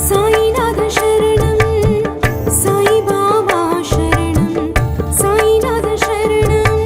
సాయినాథ శరణం సాయి బాబా శరణం సాయినాథ శరణం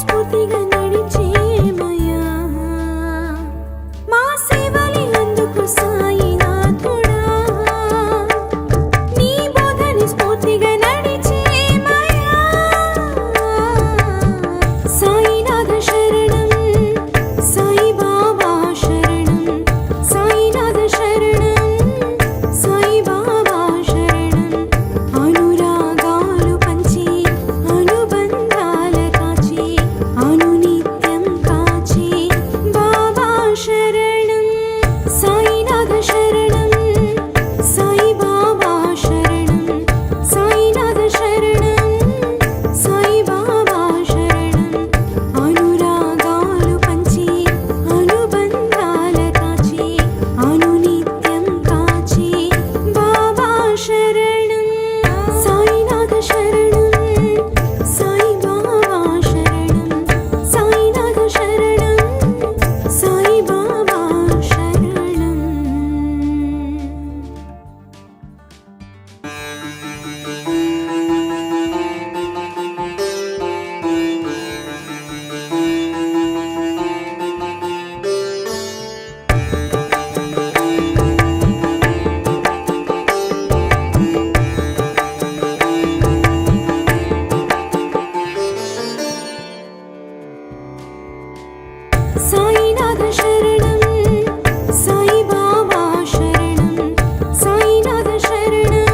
స్ఫూర్తిగా నడిచేమయ్యా మా సేవలి అందుకు సాయినాథుడా నీ బోధని స్ఫూర్తిగా నడిచేమయ్యా సాయినాథ శరణం సాయి బాబా శరణం సాయినాథ శరణం సాయి బాబా శరణం అనురాగాలు పంచి అనుబంధాల కాచి అనునిత్యం కాచి బాబా శరణం సాయినాథ శరణం సాయి బాబా శరణం సాయినాథ శరణం సాయి బాబా శరణం అనురాగాలు పంచి అనుబంధాల కాచి అనునిత్యం కాచి బాబా శరణం సాయినాథ శరణం సాయి బాబా శరణం సాయినాథ శరణం సాయి బాబా శరణం సాయినాథ శరణం సాయి బాబా శరణం సాయినాథ శరణం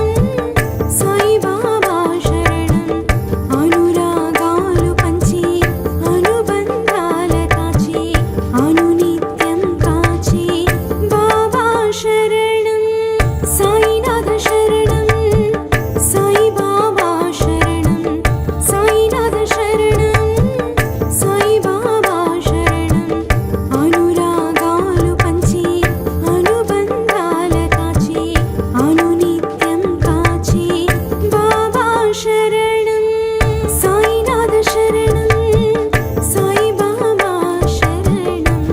సాయి బాబా శరణం అనురాగాలు పంచి అనుబంధాల కాచి అనునిత్యం కాచి బాబా శరణం సాయినాథ శరణం సాయి బాబా శరణం సాయినాథ శరణం సాయి బాబా శరణం అనురాగాలు పంచి అనుబంధాల కాచి అనునిత్యం కాచి బాబా శరణం సాయినాథ శరణం సాయి బాబా శరణం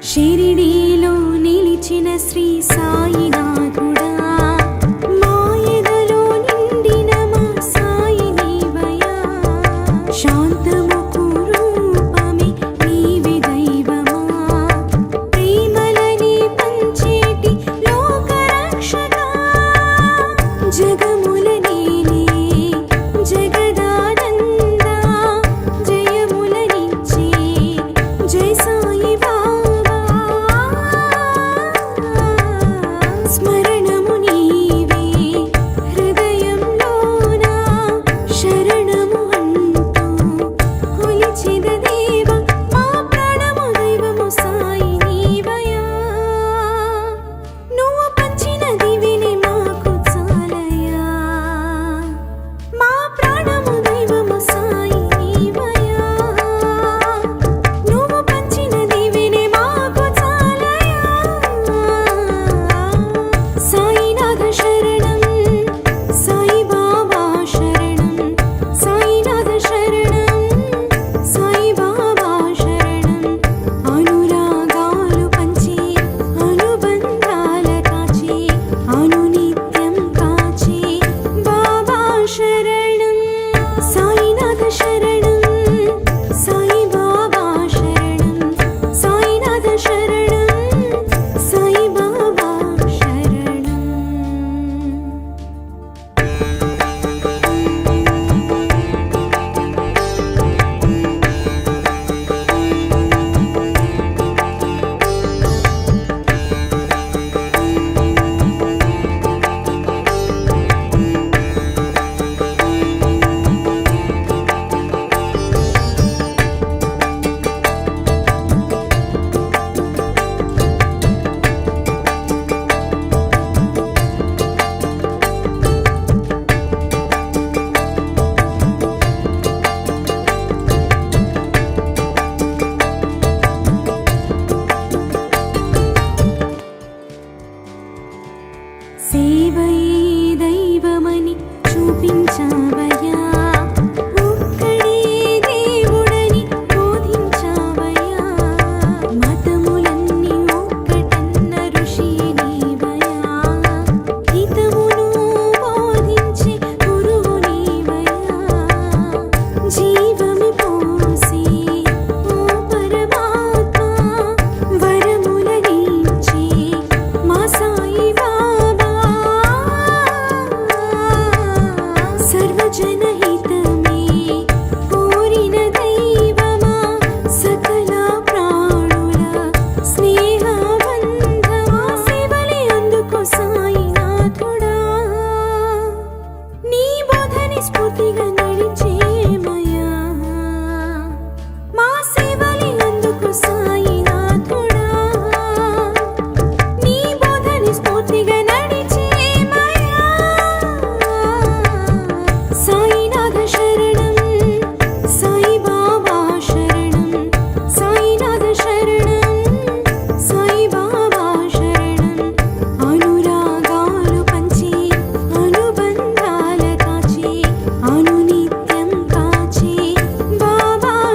షిరిడీలో నిలిచిన శ్రీ సాయినాథుడా మాయదలో నిండిన మా సాయి నీవయ్యా శాంతముకు రూపమే నీవే దైవమా ప్రేమలని పంచేటి లోకరక్షకా జగముల నీలే జగదానందా జయములనిచ్చే జై సాయి బాబా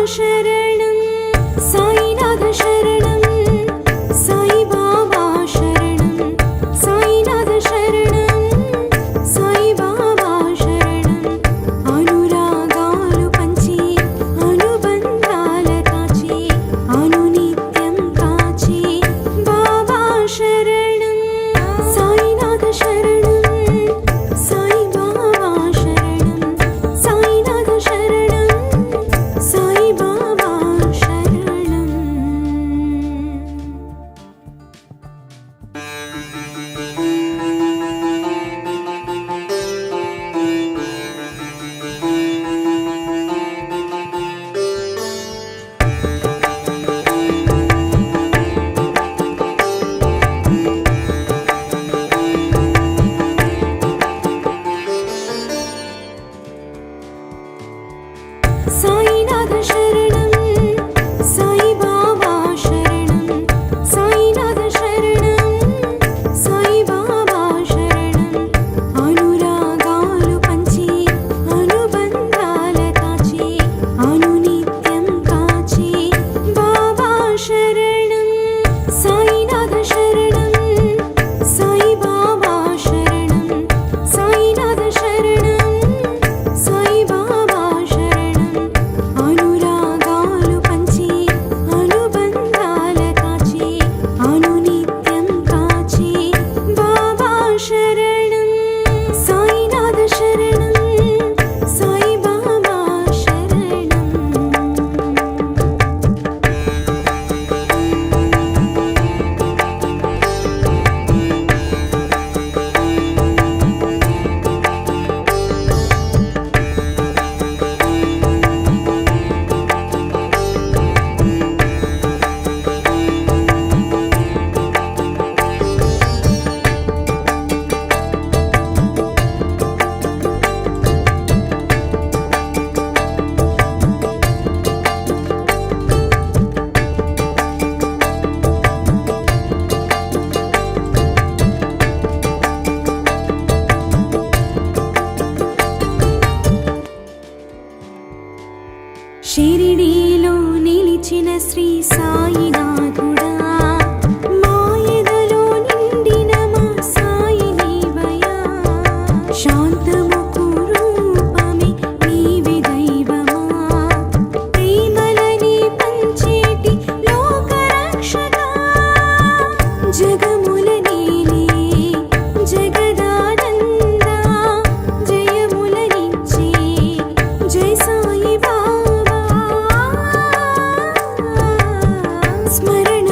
శరణం సాయినాథ శరణం సాయి బాబా శరణం సాయినాథ శరణం సాయి బాబా శరణం అనురాగాలు పంచి అనుబంధాల కాచి అనునిత్యం కాచి బాబా శరణం సాయినాథ శరణం సాయి బాబా శరణం సాయినాథ శరణం సాయి బాబా శరణం. సాయినాథ శరణం సాయి బాబా శరణం సాయినాథ శరణం సాయి బాబా శరణం అనురాగాలు పంచి అనుబంధాల కాచి అనునిత్యం కాచి బాబా శరణం సాయినాథ శరణం సాయి బాబా శరణం సాయినాథ శరణం సాయి బాబా శరణం అనురాగాలు పంచి అనుబంధాల కాచి అనునిత్యం కాచి బాబా శరణం సాయినాథ శరణం సాయి బాబా శరణం. షిరిడీలో నిలిచిన శ్రీ సాయినాథుడా మాయదలో నిండిన మా సాయి నీవయా శాంతముకు రూపమే నీవే దైవమా ప్రేమలని పంచేటి లోకరక్షకా జగముల నీలే జగదానంద జయములనిచ్చే జై సాయి బాబా స్మరణ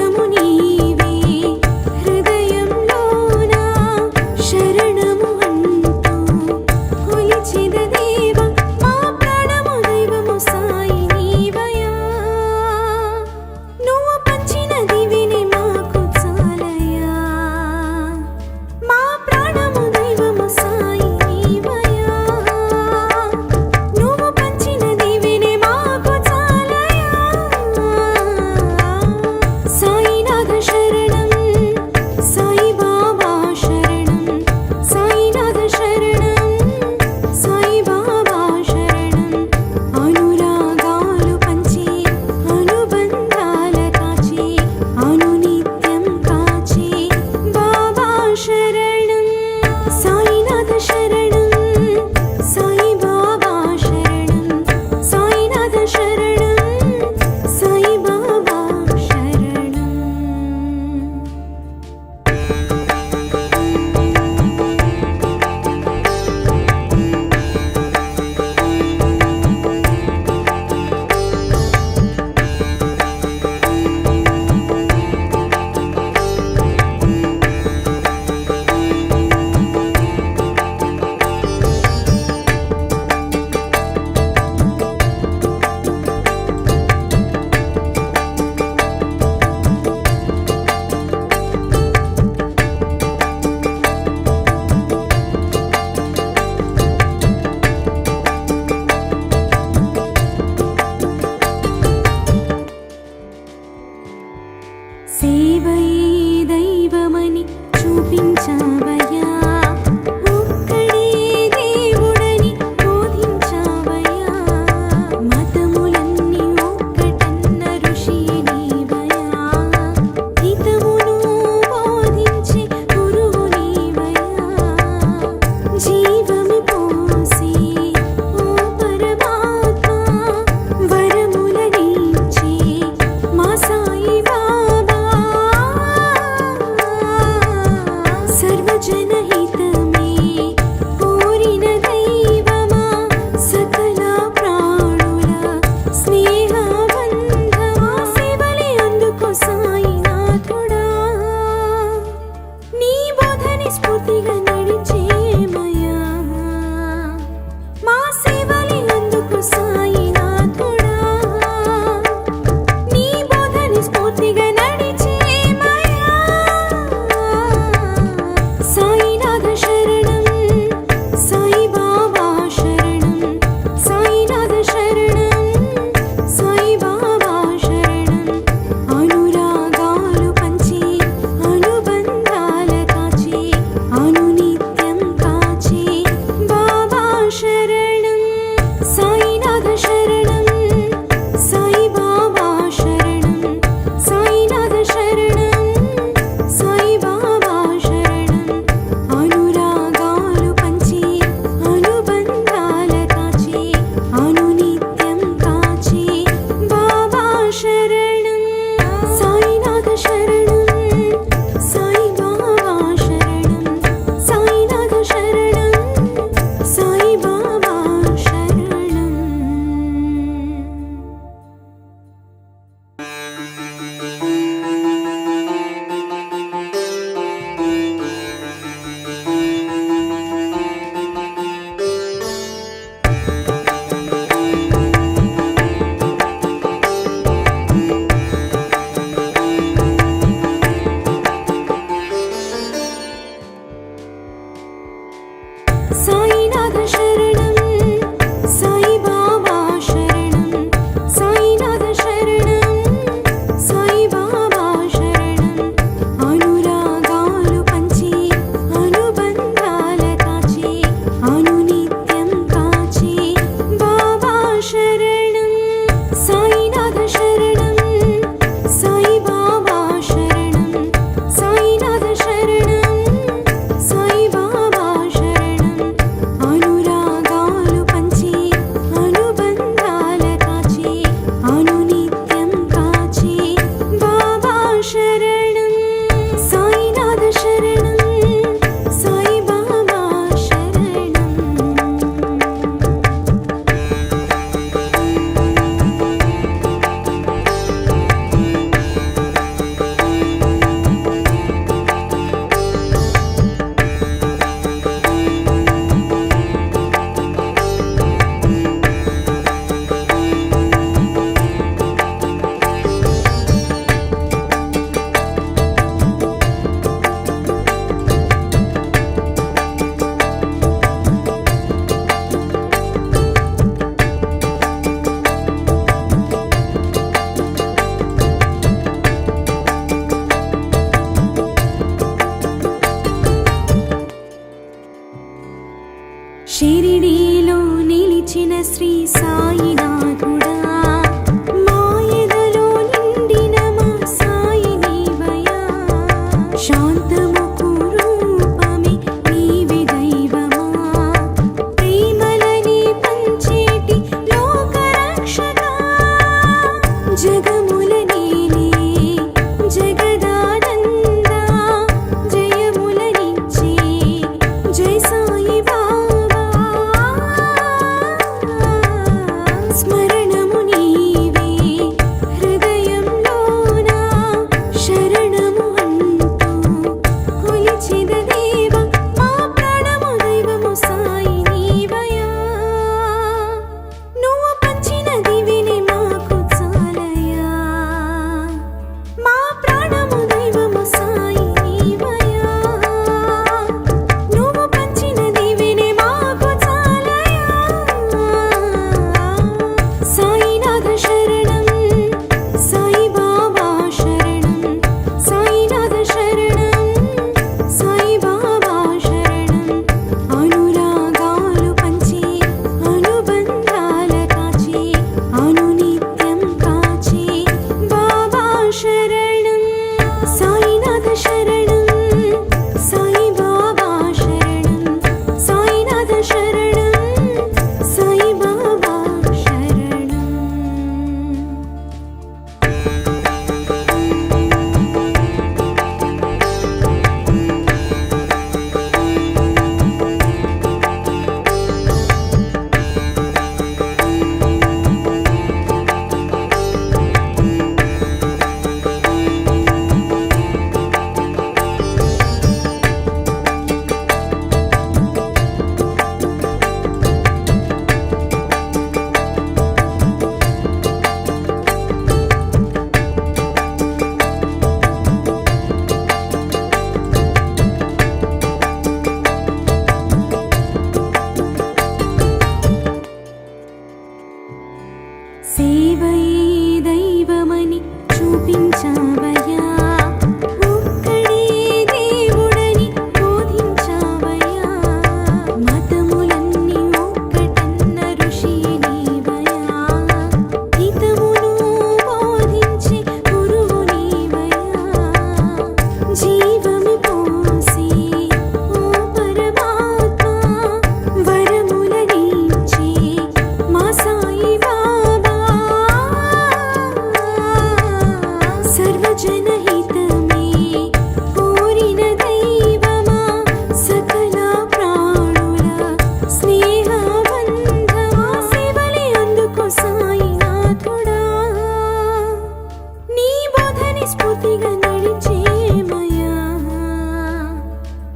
స్ఫూర్తిగా నడిచేమయా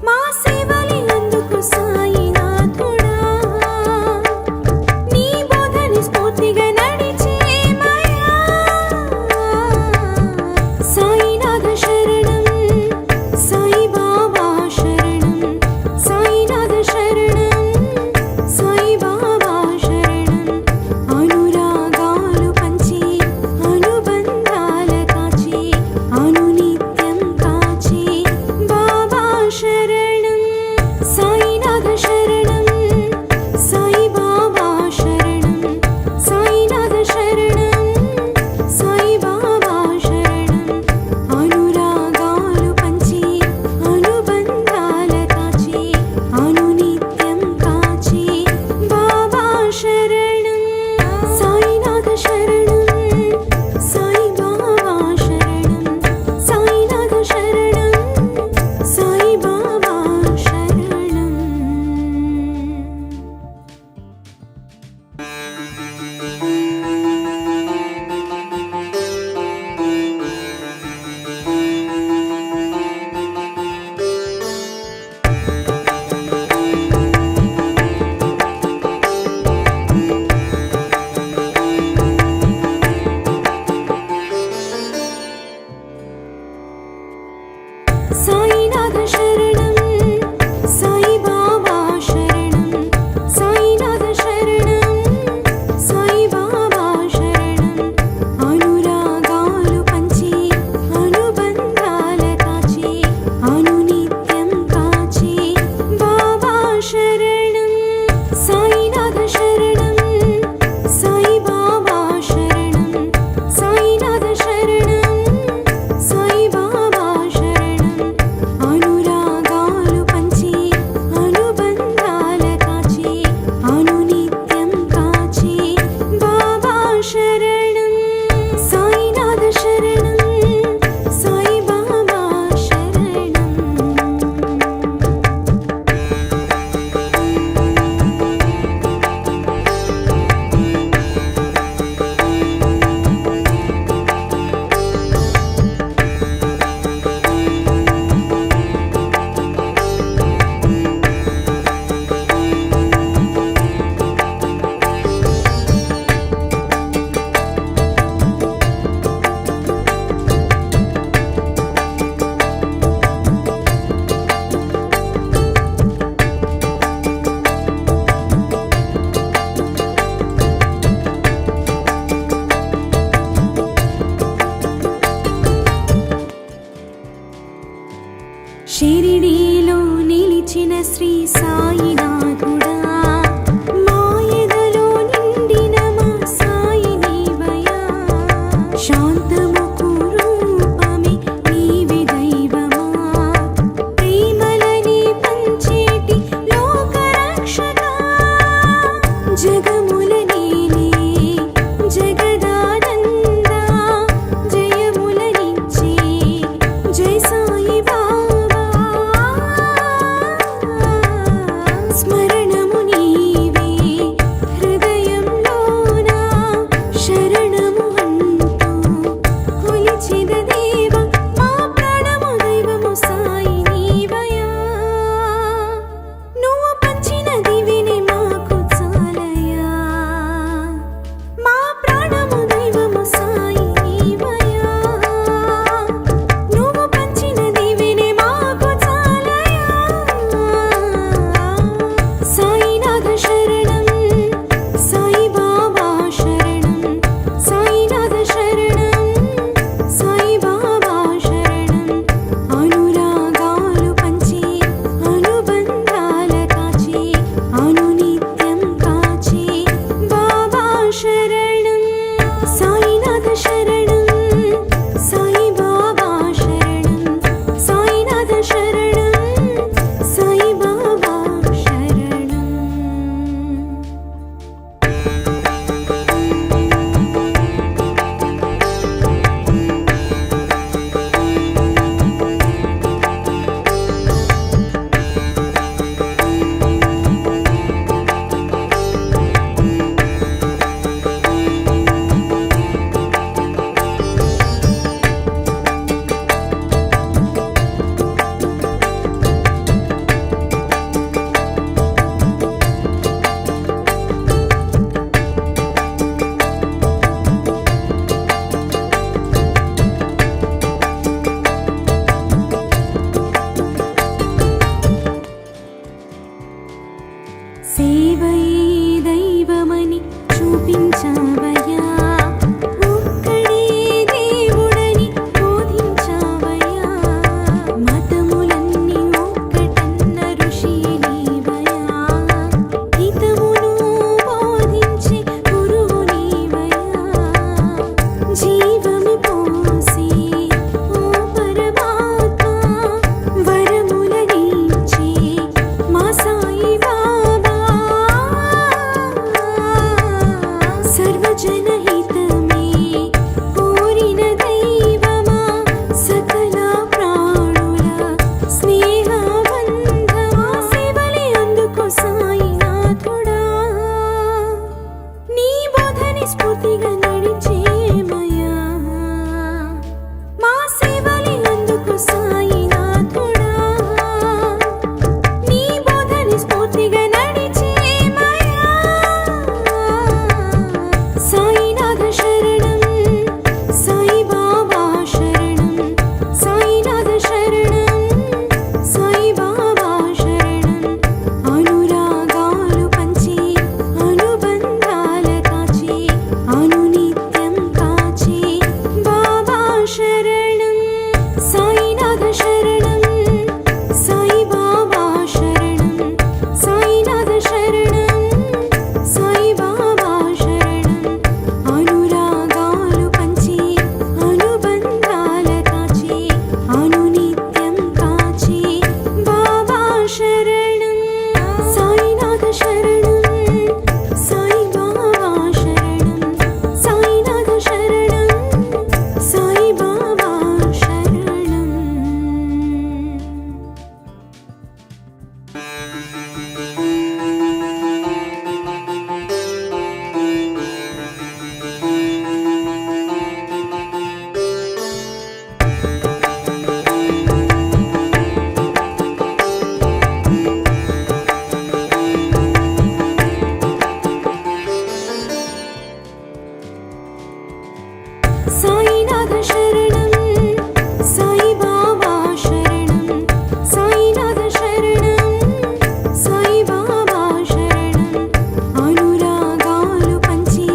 మా సేవలి అందుకు సాయినాథుడా నీ బోధని స్ఫూర్తిగా నడిచేమయా సాయినాథ శరణం సాయి బాబా శరణం సాయినాథ శరణం సాయి బాబా శరణం అనురాగాలు పంచి అనుబంధాల కాచి అనునిత్యం కాచి బాబా శరణం సాయినాథ శరణం సాయి బాబా శరణం సాయినాథ శరణం సాయి బాబా శరణం అనురాగాలు పంచి అనుబంధాల కాచి అనునిత్యం కాచి బాబా శరణం సాయినాథ శరణం సాయి బాబా శరణం సాయినాథ శరణం సాయి బాబా శరణం సాయినాథ శరణం సాయి బాబా శరణం సాయినాథ శరణం సాయి బాబా శరణం అనురాగాలు పంచి అనుబంధాల కాచి అనునిత్యం కాచి బాబా శరణం సాయినాథ శరణం సాయి బాబా శరణం సాయినాథ శరణం సాయి బాబా శరణం అనురాగాలు పంచి అనుబంధాల కాచి అనునిత్యం కాచి బాబా శరణం సాయినాథ శరణం సాయి బాబా శరణం షిరిడీలో నిలిచిన శ్రీ సాయినాథుడా మాయదలో నిండిన మా సాయి నీవయా శాంతముకు రూపమే నీవే దైవమా ప్రేమలని పంచేటి లోకరక్షకా జగముల నీలే జగదానందా జయములనిచ్చే జై సాయి బాబా స్మరణము నీవే హృదయంలోన శరణము అంటూ జీవమి పోసి ఓ పరమాత్మ వరములనిచ్చి మా సాయి బాబా సర్వజనహితమే కోరిన దైవమా సకల ప్రాణుల స్నేహబంధమా సేవలే అందుకో సాయినాథుడా నీ బోధని స్ఫూర్తిగా నడిచేమయ్యా మా సేవలే అందుకో సాయినాథుడా నీ బోధని స్ఫూర్తిగా నడిచేమయ్యా సాయినాథ శరణం సాయి బాబా శరణం సాయినాథ శరణం సాయి బాబా శరణం అనురాగాలు పంచి అనుబంధాల కాచి అనునిత్యం కాచి బాబా శరణం సాయినాథ శరణం సాయి బాబా శరణం సాయినాథ శరణం సాయి బాబా శరణం అనురాగాలు పంచి అనుబంధాల కాచి అనునిత్యం కాచి బాబా శరణం సాయినాథ శరణం సాయి బాబా శరణం సాయినాథ శరణం సాయి బాబా శరణం సాయినాథ శరణం సాయి బాబా శరణం సాయినాథ శరణం సాయి బాబా శరణం అనురాగాలు పంచి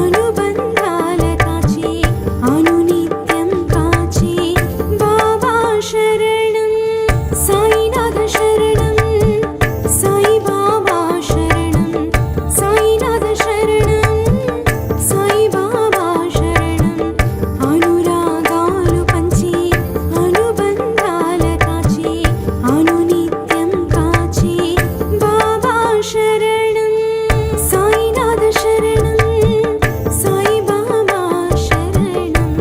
అనుబంధాల కాచి అనునిత్యం కాచి బాబా శరణం సాయినాథ శరణం సాయి బాబా శరణం సాయినాథ శరణం సాయి బాబా శరణం అనురాగాలు పంచి అనుబంధాల కాచి అనునిత్యం కాచి బాబా శరణం సాయినాథ శరణం సాయి బాబా శరణం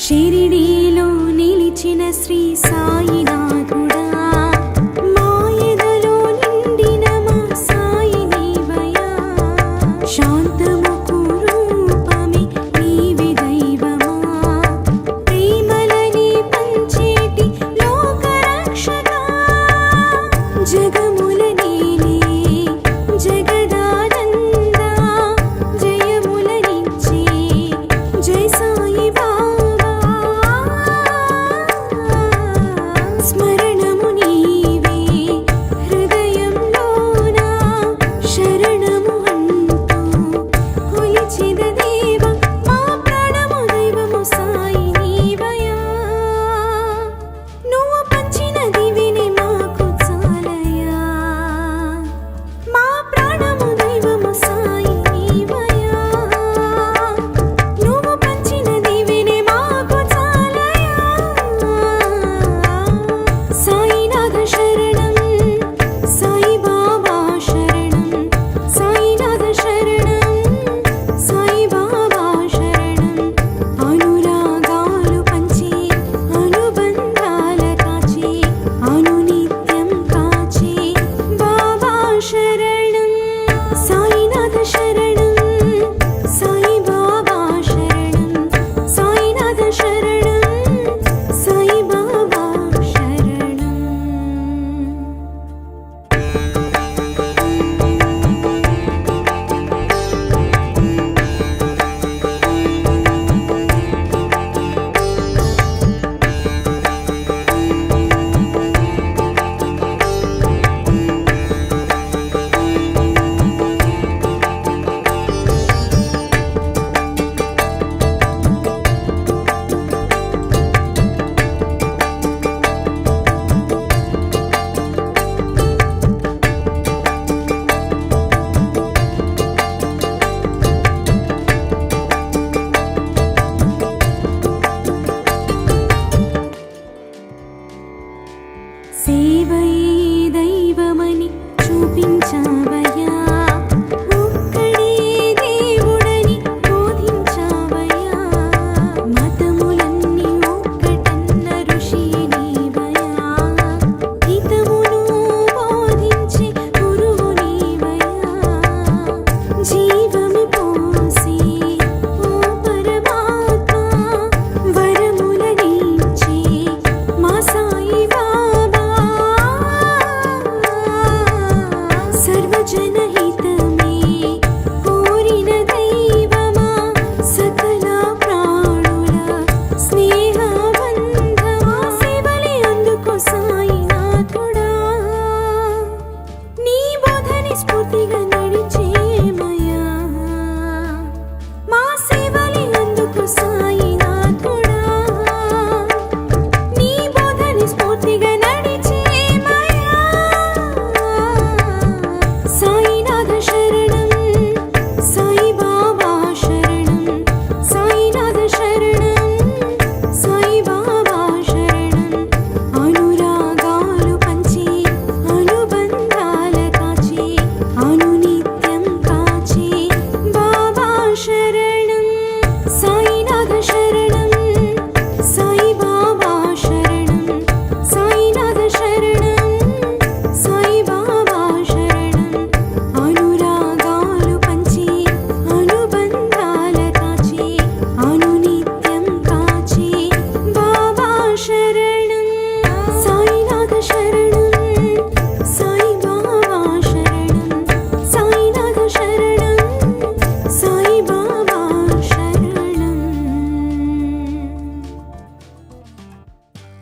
షిరిడీలో నిలిచిన శ్రీ సాయినాథుడా మాయదలో నిండిన మా సాయి నీవయ్యా శాంతముకు రూపమే నీవే దైవమా ప్రేమలని పంచేటి లోకరక్షకా జగముల నీలే జగదానంద జయములనిచ్చే జై సాయి బాబా